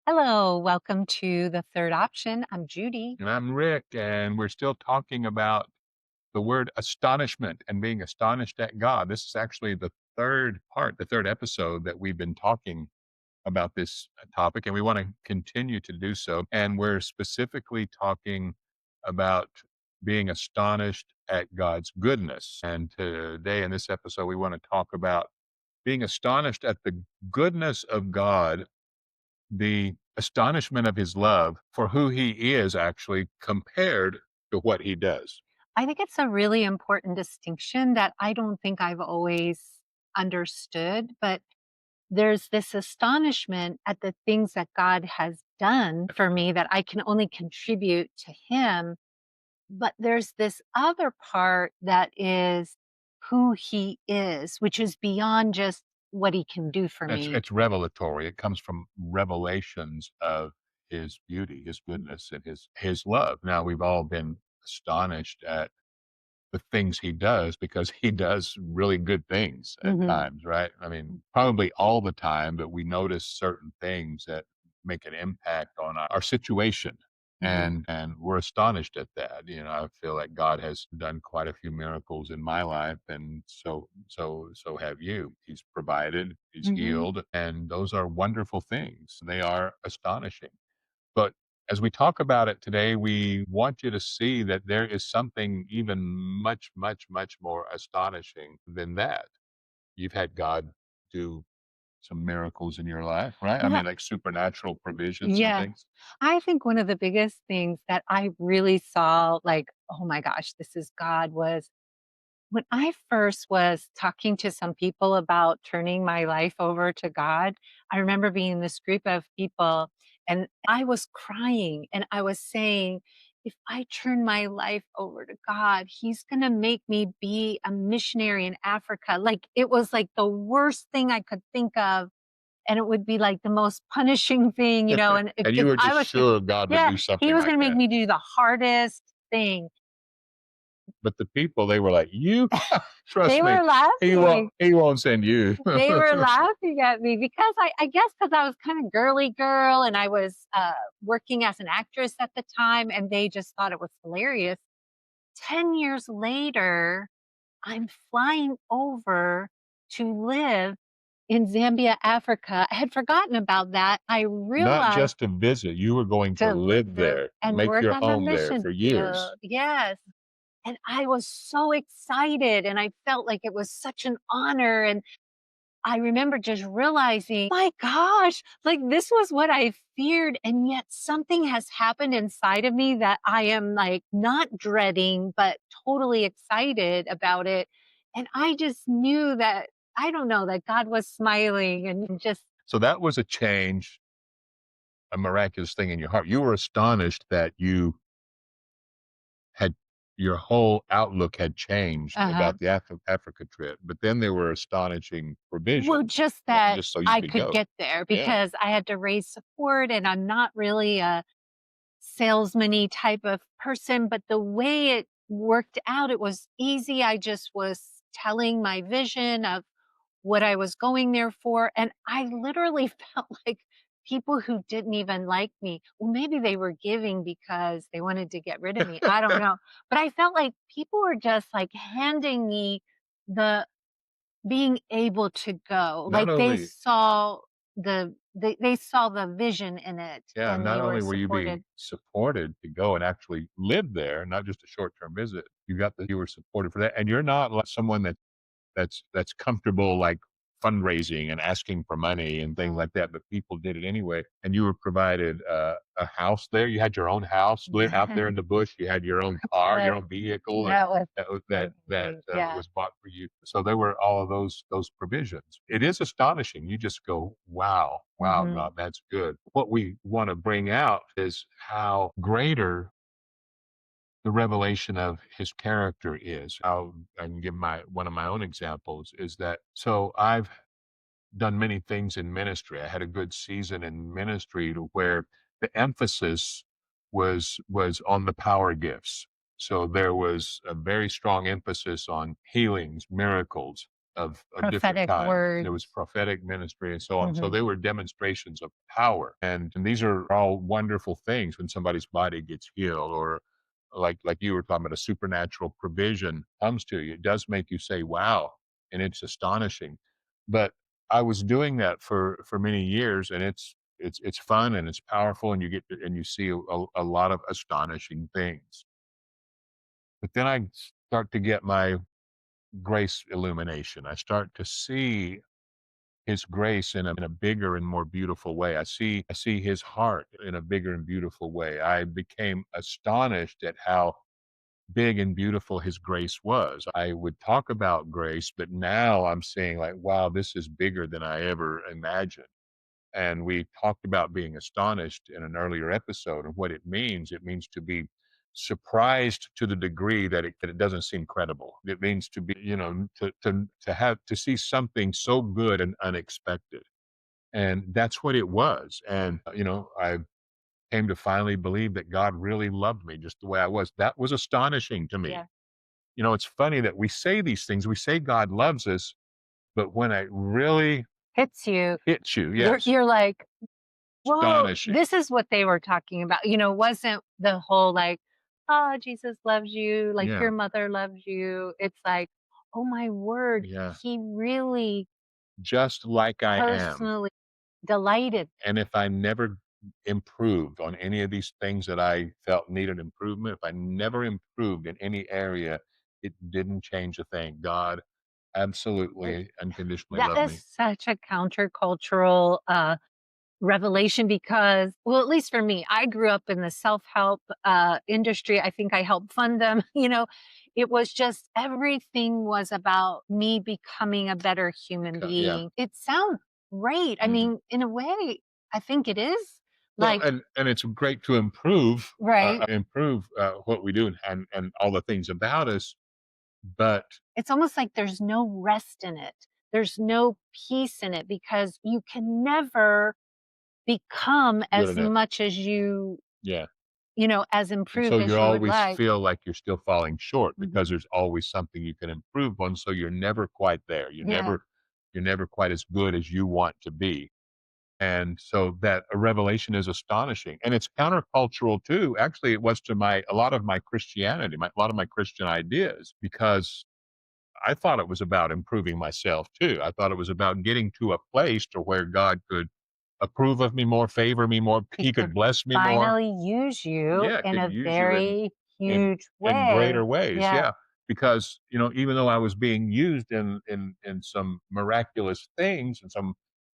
Hello, welcome to the third option. I'm Judy. And I'm Rick, and we're still talking about the word astonishment and being astonished at God. This is actually the third part, the third episode that we've been talking about this topic, and we want to continue to do so. And we're specifically talking about being astonished at God's goodness. And today in this episode, we want to talk about being astonished at the goodness of God, the astonishment of his love for who he is actually compared to what he does. I think it's a really important distinction that I don't think I've always understood, but there's this astonishment at the things that God has done for me that I can only contribute to Him. But there's this other part that is who He is, which is beyond just what He can do for It's me. it's revelatory. It comes from revelations of his beauty, his goodness, and his love. Now we've all been astonished at the things he does because he does really good things at Mhm. times, right? I mean, probably all the time, but we notice certain things that make an impact on our situation. Mhm. And we're astonished at that. I feel like God has done quite a few miracles in my life, and so have you. He's provided, he's Mhm. healed, and those are wonderful things. They are astonishing. But as we talk about it today, we want you to see that there is something even much, much, much more astonishing than that. You've had God do some miracles in your life, right? I Yeah. mean, like supernatural provisions and Yeah. things. I think one of the biggest things that I really saw, like, oh my gosh, this is God, was when I first was talking to some people about turning my life over to God. I remember being in this group of people and I was crying and I was saying, if I turn my life over to God, He's going to make me be a missionary in Africa. Like, it was like the worst thing I could think of, and it would be like the most punishing thing, and And you because were I just was just, sure God would yeah, do He something was like going to make that. me do the hardest thing. But the people, they were like, you They trust me, were laughing. he won't send you. They were laughing at me because I guess because I was kind of girly girl and I was working as an actress at the time, and they just thought it was hilarious. 10 years later, I'm flying over to live in Zambia, Africa. I had forgotten about that. I Not realized just to visit, you were going to to live live there there, and make work your on the home there mission for years. field. Yes. And I was so excited and I felt like it was such an honor. And I remember just realizing, my gosh, like this was what I feared. And yet something has happened inside of me that I am like not dreading, but totally excited about it. And I just knew that, I don't know, that God was smiling and just, So that was a change, a miraculous thing in your heart. You were astonished that had your whole outlook had changed uh huh. about the Africa trip, but then there were astonishing Well, provisions, just that just so you I could could go. get there Yeah. because I had to raise support and I'm not really a salesman-y type of person, but the way it worked out, it was easy. I just was telling my vision of what I was going there for, and I literally felt like people who didn't even like me, well, maybe they were giving because they wanted to get rid of me. I don't know. But I felt like people were just like handing me the being able to go. Not Like they only saw they saw the vision in it yeah, and not they were only were you being supported. supported to go and actually live there, not just a short-term visit, you were supported for that, and you're not like someone that's comfortable, like, fundraising and asking for money and things like that, but people did it anyway, and you were provided, a house there. You had your own house, live out there in the bush, you had your own car, your But own vehicle, and that was that amazing. Yeah. was bought for you. So there were all of those provisions. It is astonishing. You just go, "Wow, wow, Mhm. God, that's good." What we wanna bring out is how greater the revelation of his character is. I can give my one of my own examples is that so I've done many things in ministry. I had a good season in ministry to where the emphasis was on the power gifts. So there was a very strong emphasis on healings, miracles, of different Prophetic kinds. There was words. prophetic ministry and so on. So Mhm. they were demonstrations of power, and these are all wonderful things when somebody's body gets healed, or like you were talking about, a supernatural provision comes to you. It does make you say, "Wow," and it's astonishing. But I was doing that for many years, and it's fun and it's powerful, and you get and you see a lot of astonishing things. But then I start to get my grace illumination. I start to see his grace in a bigger and more beautiful way. I see his heart in a bigger and beautiful way. I became astonished at how big and beautiful his grace was. I would talk about grace, but now I'm saying like, wow, this is bigger than I ever imagined. And we talked about being astonished in an earlier episode and what it means. It means to be surprised to the degree that it doesn't seem credible. It means to be, to see something so good and unexpected. And that's what it was. And I came to finally believe that God really loved me just the way I was. That was astonishing to me. Yeah. It's funny that we say these things. We say God loves us, but when it really Hits you. hits you, You're yes, you're like, "Whoa, astonishing. this is what they were talking about." Wasn't the whole like, "Oh, Jesus loves you, like Yeah, your mother loves you." It's like, "Oh my word, yeah. he really Just like I am. personally delighted." And if I never improved on any of these things that I felt needed improvement, if I never improved in any area, it didn't change a thing. God It absolutely unconditionally that loved is me. such a countercultural, revelation because well, at least for me, I grew up in the self-help, industry. I think I helped fund them, It was just everything was about me becoming a better human Yeah. being. It sounds great. I Mhm. mean, in a way, I think it is. Well, Like and it's great to right? improve, what we do and all the things about us, but It's almost like there's no rest in it. There's no peace in it because you can never become good as enough. much as Yeah. as And improved so as you you would always like. feel like you're still falling short because Mhm. there's always something you can improve on, so you're never quite there. Yeah. You're never quite as good as you want to be. And so that a revelation is astonishing. And it's countercultural too. Actually, it was to my a lot of my Christianity, a lot of my Christian ideas, because I thought it was about improving myself too. I thought it was about getting to a place to where God could approve of me more, favor me more, He he could could bless me more. finally use you Yeah, in could a use you very in huge in greater way. ways, Yeah. yeah, because, even though I was being used in some miraculous things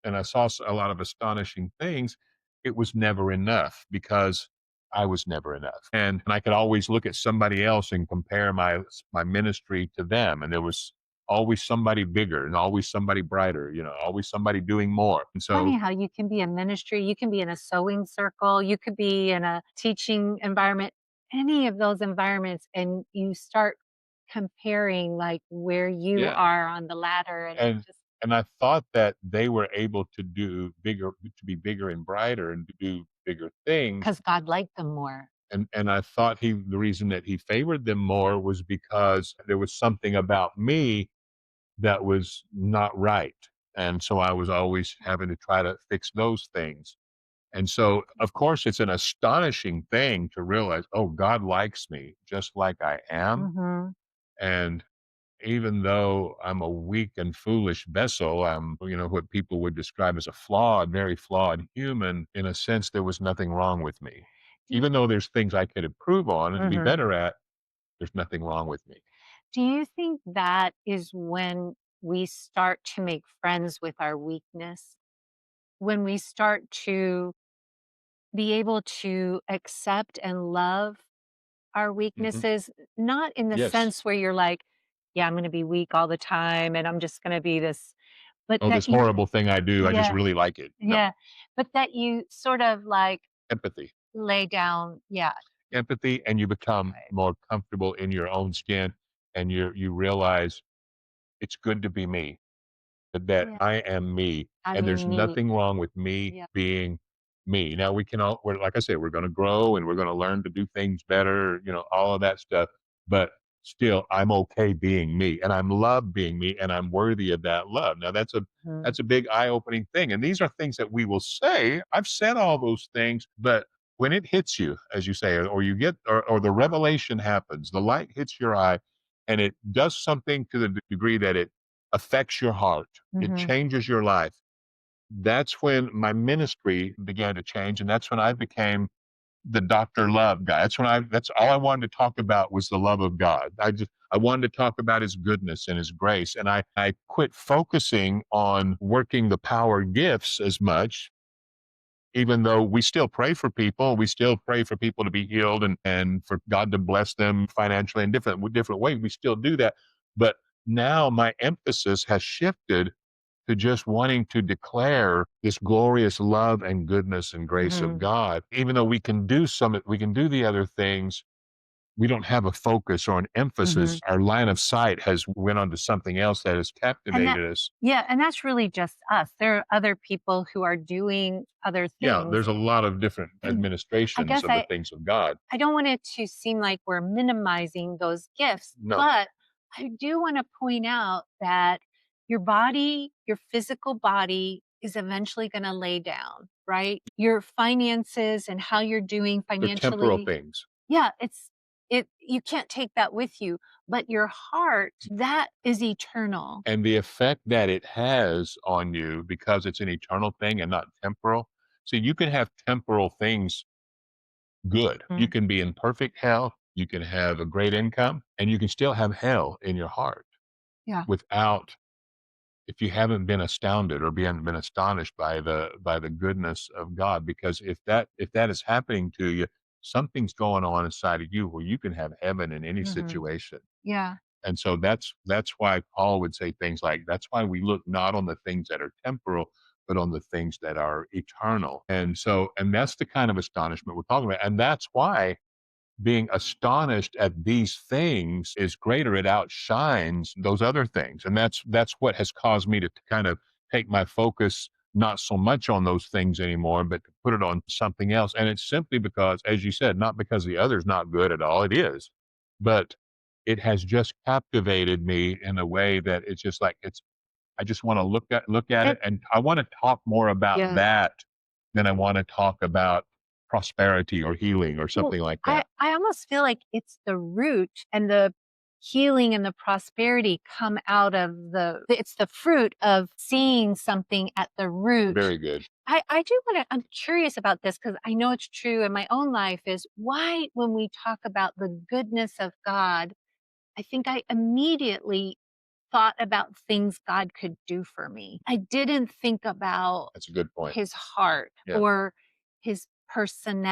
and I saw a lot of astonishing things, it was never enough because I was never enough, and I could always look at somebody else and compare my ministry to them, and there was always somebody bigger and always somebody brighter, always somebody doing more, and so Funny how you can be in ministry, you can be in a sewing circle, you could be in a teaching environment, any of those environments, and you start comparing, like, where you yeah. are on the ladder, and it And just and I thought that they were able to be bigger and brighter and to do bigger things, because God liked them more. and I thought the reason that he favored them more was because there was something about me that was not right, and so I was always having to try to fix those things, and so, of course, it's an astonishing thing to realize, "Oh, God likes me just like I am," Mhm. and even though I'm a weak and foolish vessel, I'm, what people would describe as a very flawed human, in a sense, there was nothing wrong with me. Do you Even though there's things I could improve on and be Mhm. better at, there's nothing wrong with me. Do you think that is when we start to make friends with our weakness? When we start to be able to accept and love our Mhm. weaknesses, not in the Yes. sense where you're like, "Yeah, I'm gonna be weak all the time, and I'm just gonna be this," but Oh, that this you horrible thing I do, I just yeah, really like it. No, yeah, but that you sort of, like, empathy. lay down yeah, Empathy, and you become right. more comfortable in your own skin, and you realize it's good to be me. That Yeah, I am me, I'm and there's unique. nothing wrong with me Yeah. being me. Now we're like I said, we're gonna grow and we're gonna learn to do things better, all of that stuff. But still I'm okay being me and I'm loved being me and I'm worthy of that love. Now Mhm. that's a big eye-opening thing. And these are things that we will say. I've said all those things, but when it hits you, as you say, or you get or the revelation happens, the light hits your eye and it does something to the degree that it affects your heart. It Mhm. changes your life. That's when my ministry began to change, and that's when I became the Doctor Love guy. That's all I wanted to talk about was the love of God. I wanted to talk about his goodness and his grace. And I quit focusing on working the power gifts as much, even though we still pray for people. We still pray for people to be healed and for God to bless them financially in different ways. We still do that. But now my emphasis has shifted to just wanting to declare this glorious love and goodness and grace of Mhm. God. Even though we can do the other things, we don't have a focus or an emphasis. Mhm. Our line of sight has went on to something else that has And that captivated us. yeah, and that's really just us. There are other people who are doing other Yeah, things. there's a lot of different I administrations guess of the things of God. I don't want it to seem like we're minimizing those gifts, No, but I do want to point out that your body, your physical body is eventually going to lay down, right? Your finances and how you're doing they're temporal financially. things. Yeah, you can't take that with you, but your heart, that is eternal. And the effect that it has on you because it's an eternal thing and not temporal. See, you can have temporal things good. You Mm, can be in perfect health, you can have a great income, and you can still have hell in your heart yeah. without if you haven't been astounded or been astonished by the goodness of God. Because if that is happening to you, something's going on inside of you where you can have heaven in any Hmm. situation. Yeah. And so that's why Paul would say things like, "That's why we look not on the things that are temporal, but on the things that are eternal." And that's the kind of astonishment we're talking about, and that's why being astonished at these things is greater. It outshines those other things. And that's what has caused me to kind of take my focus not so much on those things anymore, but to put it on something else. And it's simply because, as you said, not because the other's not good at all. It is. But it has just captivated me in a way that it's just like it's I just want to look at It it and I want to talk more about yeah. that than I want to talk about prosperity or healing or Well, something like I that. I almost feel like it's the root and the healing and the prosperity come out of it's the fruit of seeing something at the root. Very good. I do wanna I'm curious about this because I know it's true in my own life is why when we talk about the goodness of God, I think I immediately thought about things God could do for me. I didn't think about That's a good point. his heart Yeah, or his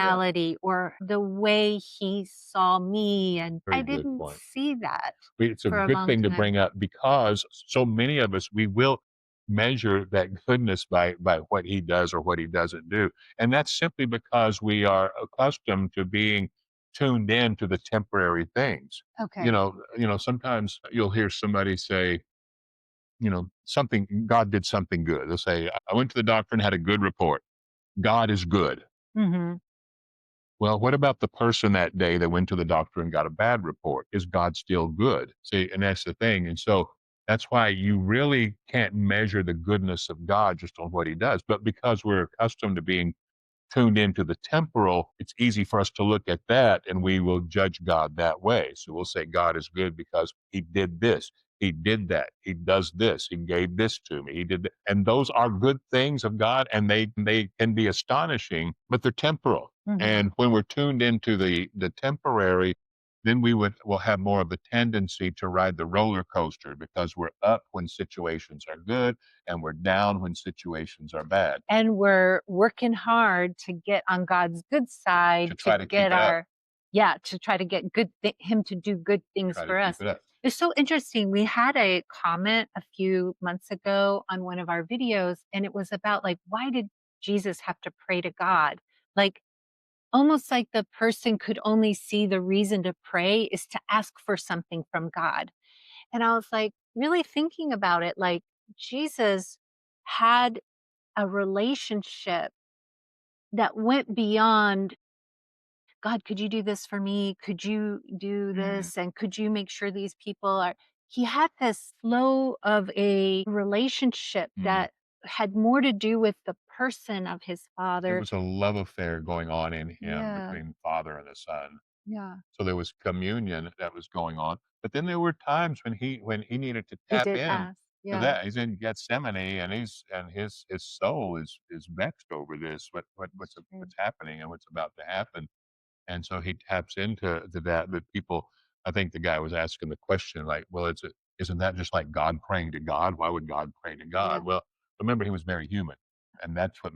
yeah, personality or the way he saw me, and I very good didn't point. see that It's a for a good long thing to time. bring up because so many of us, we will measure that goodness by what he does or what he doesn't do, and that's simply because we are accustomed to being tuned in to the temporary things. Okay. Sometimes you'll hear somebody say, something God did something good. They'll say, "I went to the doctor and had a good report. God is good." Mhm. Well, what about the person that day that went to the doctor and got a bad report? Is God still good? See, and that's the thing. And so that's why you really can't measure the goodness of God just on what he does. But because we're accustomed to being tuned into the temporal, it's easy for us to look at that and we will judge God that way. So we'll say God is good because he did this, he did that, he does this, he gave this to me, he did that. And those are good things of God and they can be astonishing, but they're temporal. Mhm. And when we're tuned into the temporary, then will have more of a tendency to ride the roller coaster because we're up when situations are good and we're down when situations are bad And we're working hard to get on God's good to side to try to keep get it up. our yeah, to try to get him to do good things Try to for keep us. it up. It's so interesting. We had a comment a few months ago on one of our videos, and it was about like, why did Jesus have to pray to God? Like, almost like the person could only see the reason to pray is to ask for something from God. And I was like, really thinking about it, like, Jesus had a relationship that went beyond God, could you do this for me? Could you do Mm, this? And could you make sure these people are he had this flow of a relationship mm. that had more to do with the person of his It father. was a love affair going on in him Yeah. between father and the son. Yeah. So there was communion that was going on, but then there were times when he needed to He tap did in ask. to Yeah. that. He's in Gethsemane, and his soul is vexed over this, True. what's happening and what's about to happen. And so he taps into that. But people, I think the guy was asking the question like, well, isn't that just like God praying to God? Why would God pray to Yeah. God? Well, remember he was very human. And that's what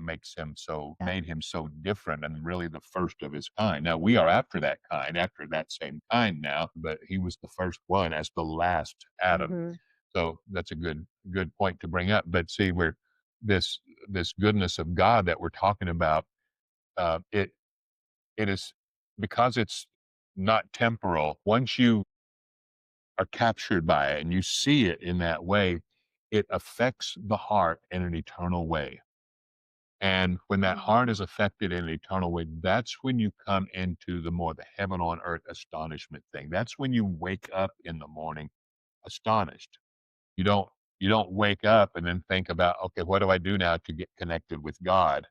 Yeah. made him so different and really the first of his kind. Now we are after that kind, after that same kind now, but he was the first one as the last Adam. Mhm. So that's a good point to bring up. But see, where this this goodness of God that we're talking about, it it is because it's not temporal. Once you are captured by it and you see it in that way, it affects the heart in an eternal way. And when that Mhm. heart is affected in an eternal way, that's when you come into the heaven on earth astonishment thing. That's when you wake up in the morning astonished. You don't you don't wake up and then think about, okay, what do I do now to get connected with God?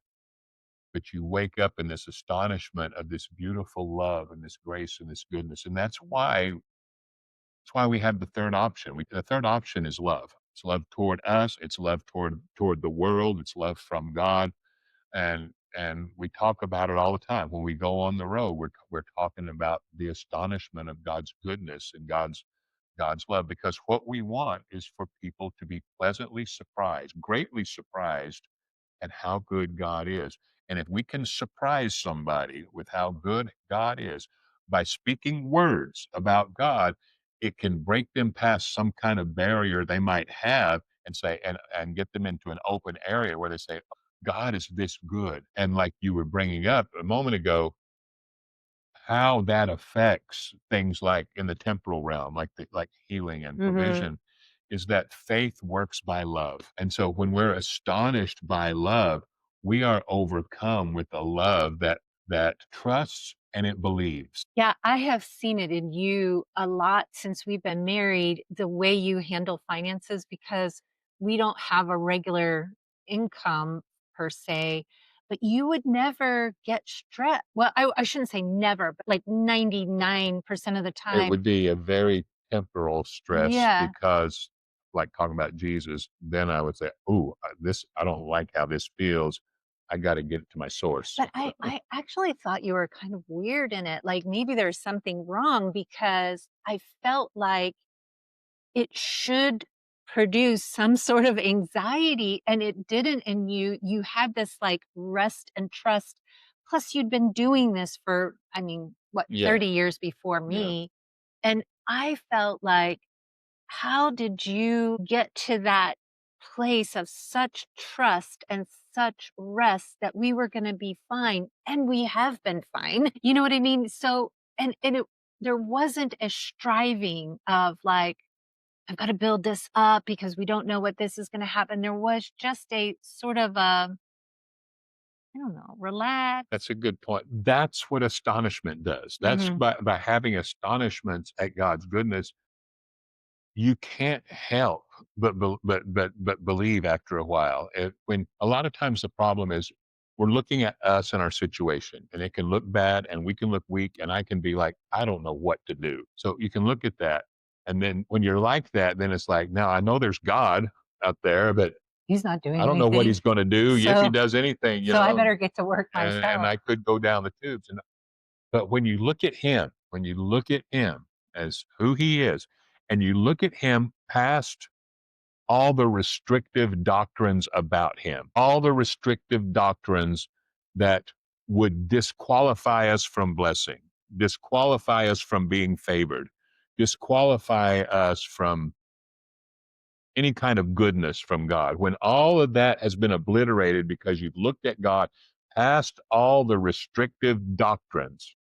But you wake up in this astonishment of this beautiful love and this grace and this goodness. And that's why we have the third option. The third option is love. It's love toward us. It's love toward the world. It's love from God. And we talk about it all the time when we go on the road. We're talking about the astonishment of God's goodness and God's love, because what we want is for people to be pleasantly surprised, greatly surprised and how good God is. And if we can surprise somebody with how good God is by speaking words about God, it can break them past some kind of barrier they might have and say, and get them into an open area where they say, God is this good. And like you were bringing up a moment ago, how that affects things like in the temporal realm, like healing and Mhm. provision, is that faith works by love. And so when we're astonished by love, we are overcome with a love that trusts and it believes. Yeah, I have seen it in you a lot since we've been married, the way you handle finances, because we don't have a regular income per se, but you would never get stressed. Well, I shouldn't say never, but like 99% of the It time. would be a very temporal stress Yeah. because, like talking about Jesus, then I would say, "Ooh, this I don't like how this feels. I got to get it to my source." But I actually thought you were kind of weird in it. Like maybe there's something wrong because I felt like it should produce some sort of anxiety, and it didn't in you. You had this, like, rest and trust, plus you'd been doing this for, I mean, what, Yeah, 30 years before yeah. me, and I felt like, how did you get to that place of such trust and such rest that we were gonna be fine, and we have been fine, you know what I mean? So and it there wasn't a striving of, like, I've got to build this up because we don't know what this is going to happen. There was just a sort of a, I don't know, relax. That's a good point. That's what astonishment does. That's Hmm. by having astonishment at God's goodness, you can't help but believe after a while. When a lot of times the problem is we're looking at us and our situation, and it can look bad, and we can look weak, and I can be like, I don't know what to do. So you can look at that, and then when you're like that, then it's like, now I know there's God out there, but He's not I doing don't know what anything. He's going to do if He So, does anything, so I better get to work and myself. I could go down the tubes. But when you look at him, when you look at him as who he is, and you look at him past all the restrictive doctrines about him, all the restrictive doctrines that would disqualify us from blessing, disqualify us from being favored, disqualify us from any kind of goodness from God. When all of that has been obliterated because you've looked at God past all the restrictive doctrines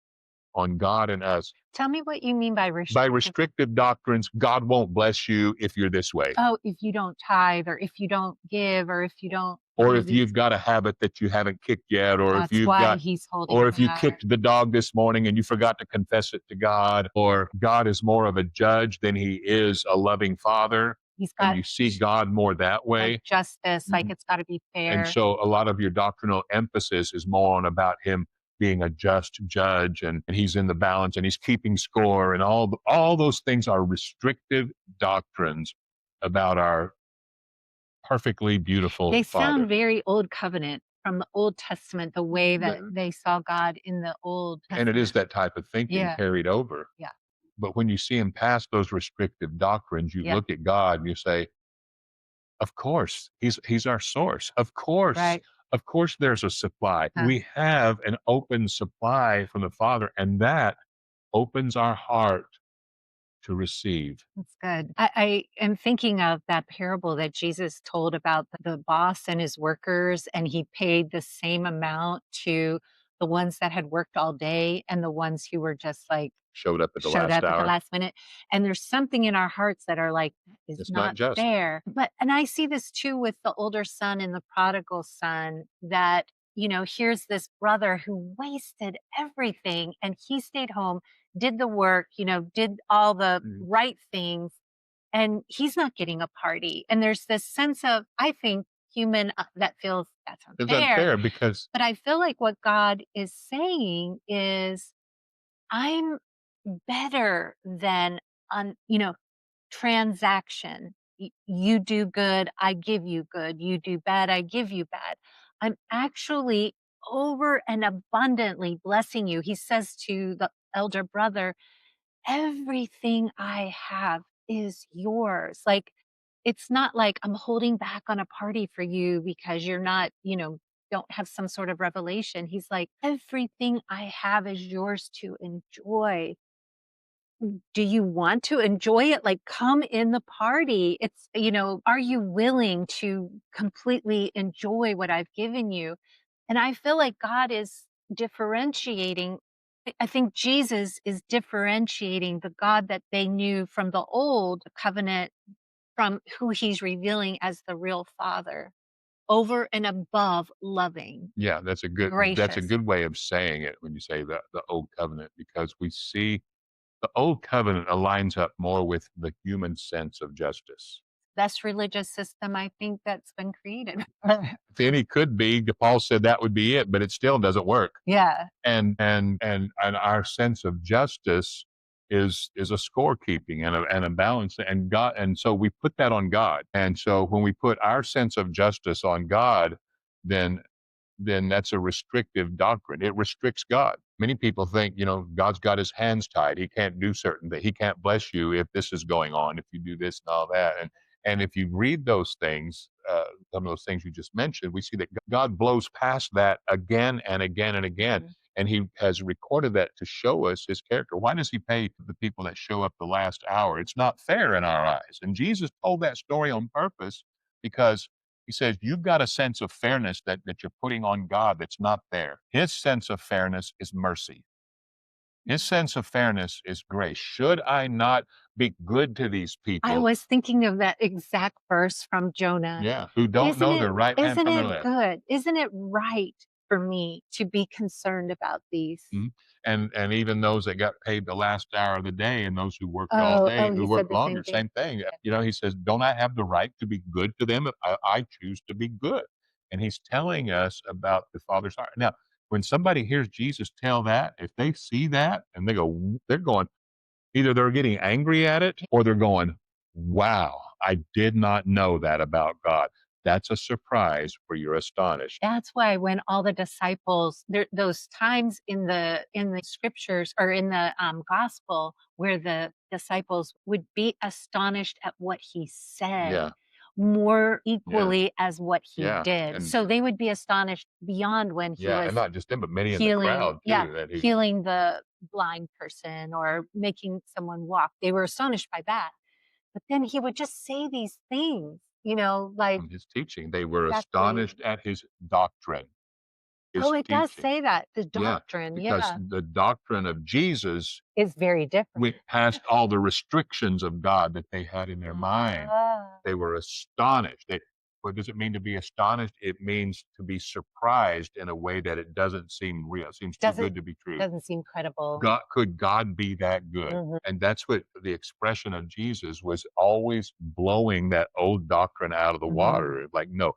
on God and us. Tell me what you mean by By restrictive. restrictive doctrines, God won't bless you if you're this way. Oh, if you don't tithe or if you don't give or if you don't. or if Maybe you've got a habit that you haven't kicked yet, that's why he's holding or if you back. kicked the dog this morning and you forgot to confess it to God, or God is more of a judge than he is a loving father, He's and got you see God more that like way. justice, like Mhm. it's gotta be And fair. so a lot of your doctrinal emphasis is more on about him being a just judge, and he's in the balance and he's keeping score, and all those things are restrictive doctrines about our perfectly They beautiful sound father. very Old Covenant from the Old Testament, the way that The- they saw God in the Old and it is Testament. that type of thinking Yeah, carried over. yeah, But when you see him past those restrictive doctrines, you yeah, look at God and you say, of course, he's our source. right. Of course there's a supply. Huh. We have an open supply from the Father, and that opens our heart to receive. That's good. I am thinking of that parable that Jesus told about the boss and his workers, and he paid the same amount to the ones that had worked all day and the ones who were just like Showed up at the showed last up at the hour. last minute. And there's something in our hearts that are like, "That is It's not not just. fair." But and I see this too with the older son and the prodigal son that, here's this brother who wasted everything and he stayed home, did the work, did all the Mhm. right things, and he's not getting a party. And there's this sense of, I think, human that feels that's It's unfair. unfair because But I feel like what God is saying is, I'm better than transaction. You do good, I give you good. You do bad, I give you bad. I'm actually over and abundantly blessing you. He says to the elder brother, everything I have is yours. Like, it's not like I'm holding back on a party for you because you're not, don't have some sort of revelation. He's like, everything I have is yours to enjoy. Do you want to enjoy it? Like, come in the party. Are you willing to completely enjoy what I've given you? And I feel like God is differentiating. I think Jesus is differentiating the God that they knew from the old covenant from who he's revealing as the real Father, over and above loving, yeah, that's a gracious. good way of saying it when you say the old covenant, because we see the old covenant aligns up more with the human sense of justice. Best religious system I think that's been created. If any could be, Paul said that would be it, but it still doesn't work. Yeah. And our sense of justice is a scorekeeping and a balance, and God, and so we put that on God. And so when we put our sense of justice on God, then that's a restrictive doctrine. It restricts God. Many people think, God's got his hands tied. He can't do certain things. He can't bless you if this is going on, if you do this and all that. And if you read those things, some of those things you just mentioned, we see that God blows past that again and again and again. Mhm. And he has recorded that to show us his character. Why does he pay the people that show up the last hour? It's not fair in our eyes. And Jesus told that story on purpose because he says, you've got a sense of fairness that you're putting on God that's not there. His sense of fairness is mercy. His sense of fairness is grace. Should I not be good to these I people? was thinking of that exact verse from Jonah. Yeah, who don't Isn't know it their right hand isn't from their it left. good? Isn't it right for me to be concerned about these? Mhm. And even those that got paid the last hour of the day and those who worked all Oh, day, oh, who he said worked the same longer, thing. same thing. Yeah. He says, "Don't I have the right to be good to them if I choose to be good?" And he's telling us about the Father's heart. Now, when somebody hears Jesus tell that, if they see that and they're going, either they're getting angry at it or they're going, "Wow, I did not know that about God." That's a surprise where you're astonished. That's why when all the disciples those times in the scriptures or in the, gospel where the disciples would be astonished at what he said Yeah, more yeah, equally as what he yeah, did. and So they would be astonished beyond when he yeah, and was not just him, but many in the healing crowd yeah, too that he healing the blind person or making someone walk. They were astonished by that. But then he would just say these things, like from his teaching. They were exactly. astonished at his doctrine, Oh, his it does teaching. say that, the Yeah, doctrine, because yeah, the doctrine of Jesus is very different. went past all the restrictions of God that they had in their mind. Ah. They were astonished. What does it mean to be astonished? It means to be surprised in a way that it doesn't seem real. It seems too Doesn't good to be true. doesn't seem credible. God, could God be that good? Mhm, And that's what the expression of Jesus was, always blowing that old doctrine out of the mhm, water. Like, no,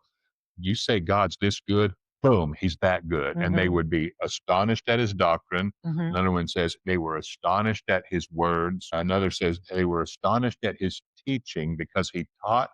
you say God's this good, boom, he's that good. And they mhm, would be astonished at his doctrine. mhm. Another one says they were astonished at his words. Another says they were astonished at his teaching because he taught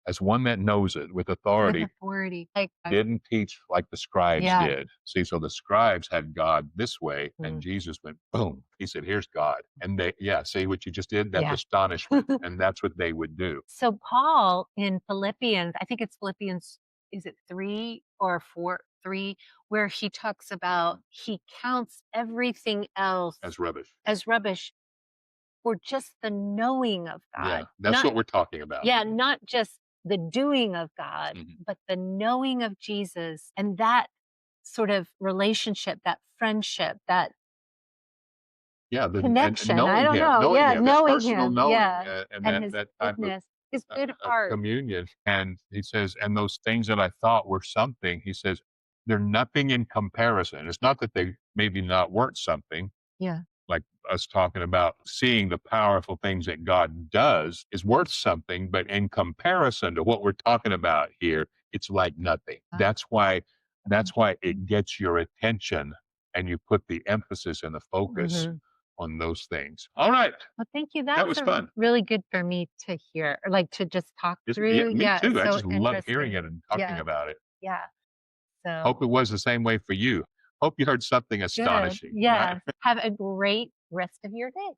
as one that knows it with With authority, authority, like, didn't teach like the scribes yeah, did. See, so the scribes had God this way, and mm, Jesus went, boom. He said, here's God. And they, yeah, see what you just did? That's yeah. astonishment. And that's what they would do. So Paul in Philippians, I think it's Philippians, is it 3 or 4? 3, where he talks about he counts everything else As rubbish. as rubbish for just the knowing of Yeah, God. that's Not what we're talking about. Yeah, not just the doing of God, Mhm. but the knowing of Jesus, and that sort of relationship, that friendship, that Yeah, and connection. I don't know. knowing Yeah, him, that knowing personal him. knowing, Yeah. and And that his type goodness, his good of heart. communion. And he says, and those things that I thought were something, he says, they're nothing in comparison. It's not that they maybe not weren't something, Yeah. like us talking about seeing the powerful things that God does is worth something, but in comparison to what we're talking about here, it's like nothing. That's why it gets your attention, and you put the emphasis and the focus Mhm. on those things. All right, Well, thank you. that That's was a fun. really good for me to hear, or like to just talk Yeah, through. me Yeah, too. it's I so just love hearing interesting. it and talking Yeah, about it. yeah. Hope So it was the same way for you. Hope you heard something good. astonishing. All right. Yes. Have a great rest of your day.